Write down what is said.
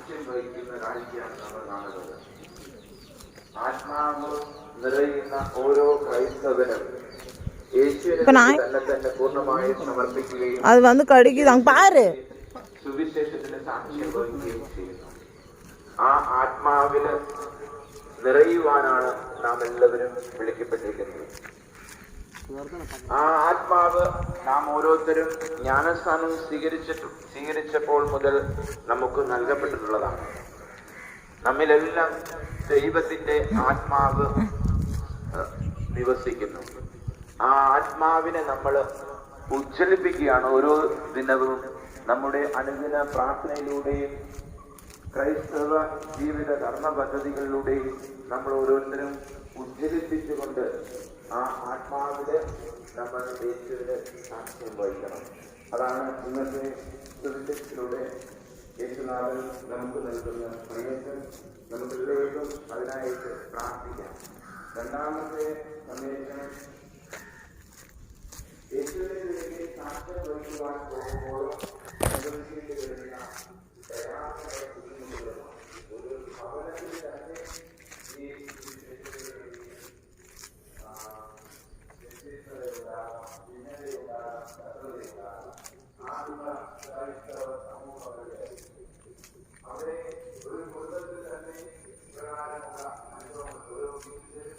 സാക്ഷ്യം വഹിക്കുന്ന കാഴ്ചയാണ് നമ്മൾ കാണുന്നത്. ആത്മാവ് നിറയുന്ന ഓരോ ക്രൈസ്തവനും യേശുവിനെ തന്നെ പൂർണ്ണമായി സമർപ്പിക്കുകയും അത് വന്ന് കടിക്കുതാ പാര് സുവിശേഷത്തിന് സാക്ഷ്യം വഹിക്കുകയും ചെയ്യുന്നു. ആ ആത്മാവില് നിറയുവാനാണ് നാം എല്ലാവരും വിളിക്കപ്പെട്ടിരിക്കുന്നത്. ആ ആത്മാവ് നാം ഓരോരുത്തരും ജ്ഞാനസ്ഥാനം സ്വീകരിച്ചപ്പോൾ മുതൽ നമുക്ക് നൽകപ്പെട്ടിട്ടുള്ളതാണ്. നമ്മിലെല്ലാം ദൈവത്തിന്റെ ആത്മാവ് നിവസിക്കുന്നു. ആ ആത്മാവിനെ നമ്മൾ ഉജ്ജ്വലിപ്പിക്കുകയാണ് ഓരോ ദിനവും നമ്മുടെ അനുദിന പ്രാർത്ഥനയിലൂടെയും ക്രൈസ്തവ ജീവിത കർമ്മ പദ്ധതികളിലൂടെയും നമ്മൾ ഓരോരുത്തരും ഉജ്ജ്വലിപ്പിച്ചുകൊണ്ട് ആ ആത്മാവില് നമ്മൾ യേശുവിന് സാക്ഷ്യം വഹിക്കണം. അതാണ് ഇന്നത്തെ സുവിശേഷത്തിലൂടെ യേശുനാഥൻ നമുക്ക് നൽകുന്ന സന്ദേശം. നമുക്കെല്ലാവർക്കും അതിനായിട്ട് പ്രാർത്ഥിക്കാം. രണ്ടാമത്തെ സന്ദേശം, യേശുവിന് വേണ്ടി സാക്ഷ്യം വഹിക്കുവാൻ പോകുമ്പോൾ അനുഭവിക്കേണ്ടി വരുന്ന പ്രയാസങ്ങളെ ബുദ്ധിമുട്ടുകൾ ഒരു ഭവനത്തിൽ തന്നെ ഈ വ്യത്യസ്തതയുണ്ടാകാം, ഭിന്നതയുണ്ടാകാം, ശത്രുതയുണ്ടാകാം. ആത്മ ക്രൈസ്തവ സമൂഹങ്ങളിലെ അവിടെ ഒരു കുടുംബത്തിൽ തന്നെ പ്രകാരമുള്ള അനുഭവം ഓരോ വീട്ടിലും